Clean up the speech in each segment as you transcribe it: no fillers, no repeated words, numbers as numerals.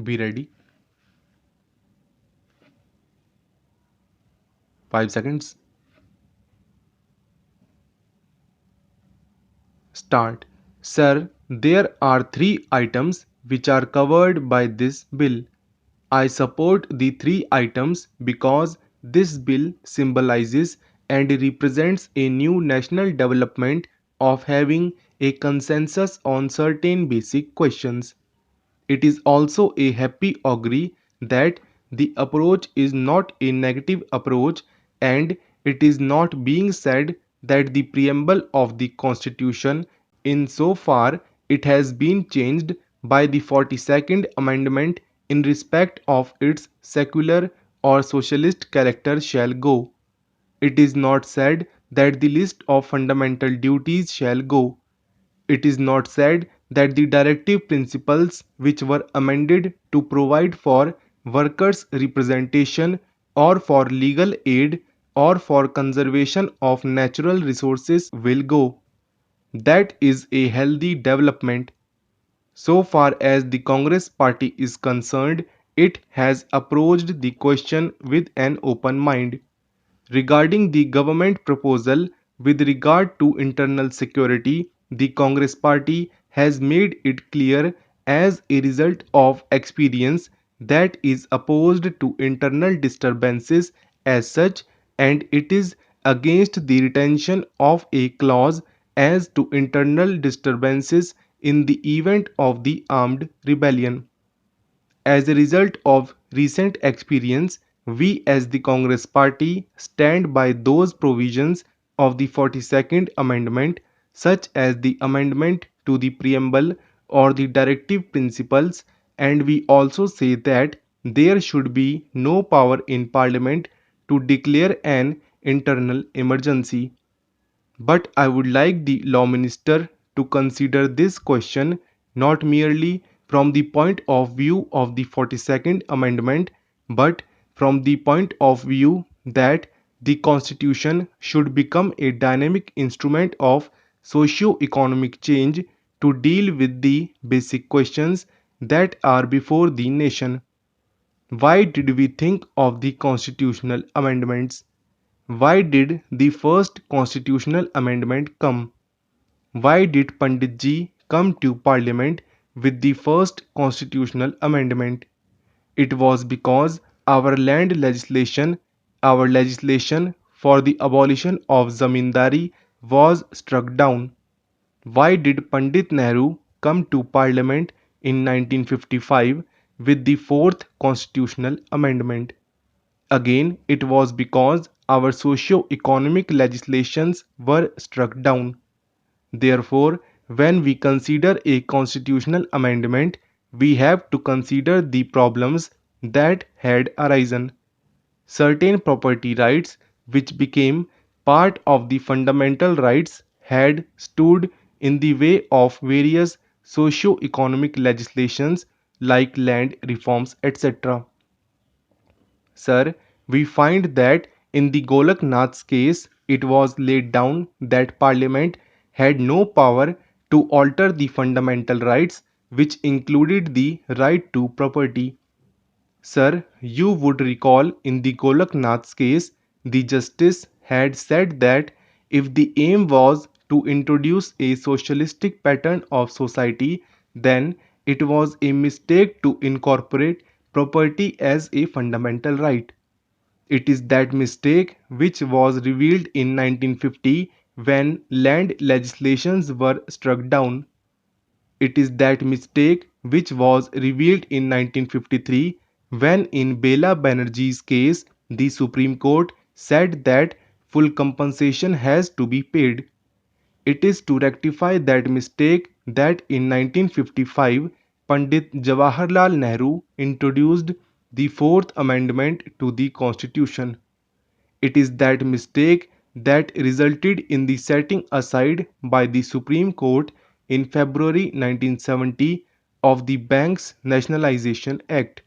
Be ready. 5 seconds. Start. Sir, there are three items which are covered by this bill. I support the three items because this bill symbolizes and represents a new national development of having a consensus on certain basic questions. It is also a happy augury that the approach is not a negative approach and it is not being said that the preamble of the Constitution, insofar it has been changed by the 42nd Amendment in respect of its secular or socialist character, shall go. It is not said that the list of fundamental duties shall go. It is not said that the directive principles which were amended to provide for workers' representation or for legal aid or for conservation of natural resources will go. That is a healthy development. So far as the Congress party is concerned, it has approached the question with an open mind. Regarding the government proposal with regard to internal security, the Congress party has made it clear as a result of experience that is opposed to internal disturbances as such, and it is against the retention of a clause as to internal disturbances in the event of the armed rebellion. As a result of recent experience, we as the Congress Party stand by those provisions of the 42nd Amendment, such as the amendment to the preamble or the directive principles, and we also say that there should be no power in Parliament to declare an internal emergency. But I would like the Law Minister to consider this question not merely from the point of view of the 42nd Amendment, but from the point of view that the Constitution should become a dynamic instrument of socio-economic change to deal with the basic questions that are before the nation. Why did we think of the constitutional amendments? Why did the first constitutional amendment come? Why did Pandit ji come to Parliament with the first constitutional amendment? It was because our legislation for the abolition of zamindari was struck down. Why did Pandit Nehru come to Parliament in 1955 with the fourth constitutional amendment? Again, it was because our socio-economic legislations were struck down. Therefore, when we consider a constitutional amendment, we have to consider the problems that had arisen. Certain property rights, which became part of the fundamental rights, had stood in the way of various socio-economic legislations like land reforms, etc. Sir, we find that in the Golak Nath's case, it was laid down that Parliament had no power to alter the fundamental rights, which included the right to property. Sir, you would recall in the Golak Nath's case, the justice had said that if the aim was to introduce a socialistic pattern of society, then it was a mistake to incorporate property as a fundamental right. It is that mistake which was revealed in 1950 when land legislations were struck down. It is that mistake which was revealed in 1953 when in Bela Banerjee's case the Supreme Court said that full compensation has to be paid. It is to rectify that mistake that in 1955 Pandit Jawaharlal Nehru introduced the Fourth Amendment to the Constitution. It is that mistake that resulted in the setting aside by the Supreme Court in February 1970 of the Banks Nationalisation Act.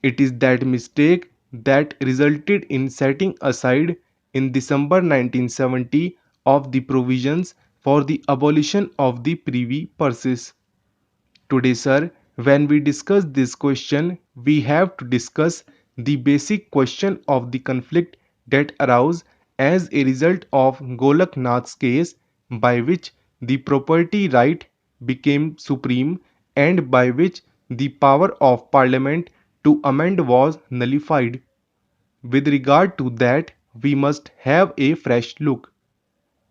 It is that mistake that resulted in setting aside in December 1970 of the provisions for the abolition of the privy purses. Today, sir, When we discuss this question, we have to discuss the basic question of the conflict that arose as a result of Golak Nath's case, by which the property right became supreme and by which the power of parliament to amend was nullified. With regard to that, we must have a fresh look.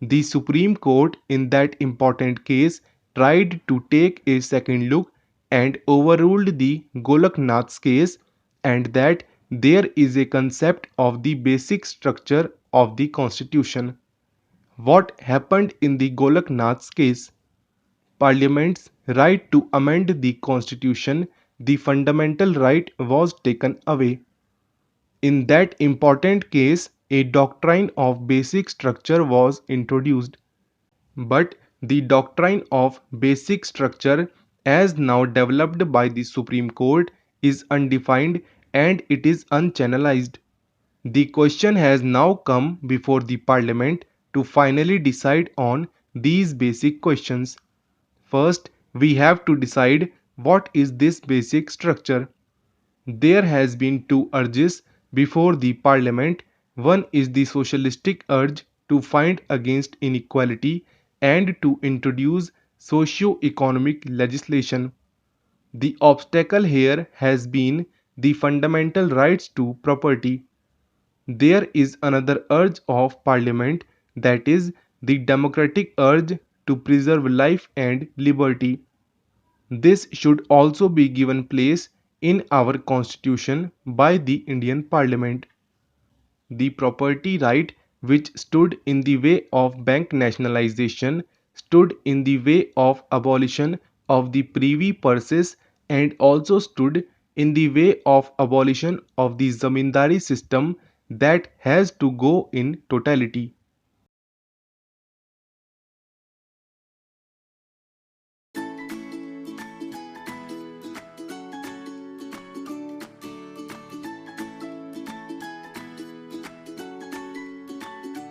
The Supreme Court in that important case tried to take a second look and overruled the Golaknath's case, and that there is a concept of the basic structure of the constitution. What happened in the Golaknath's case? Parliament's right to amend the constitution, the fundamental right, was taken away. In that important case, a doctrine of basic structure was introduced. But the doctrine of basic structure, as now developed by the Supreme Court, is undefined and it is unchannelized. The question has now come before the Parliament to finally decide on these basic questions. First, we have to decide what is this basic structure. There has been two urges before the parliament. One is the socialistic urge to fight against inequality and to introduce socio-economic legislation. The obstacle here has been the fundamental rights to property. There is another urge of parliament, that is the democratic urge to preserve life and liberty. This should also be given place in our constitution by the Indian Parliament. The property right which stood in the way of bank nationalization, stood in the way of abolition of the privy purses, and also stood in the way of abolition of the zamindari system, that has to go in totality.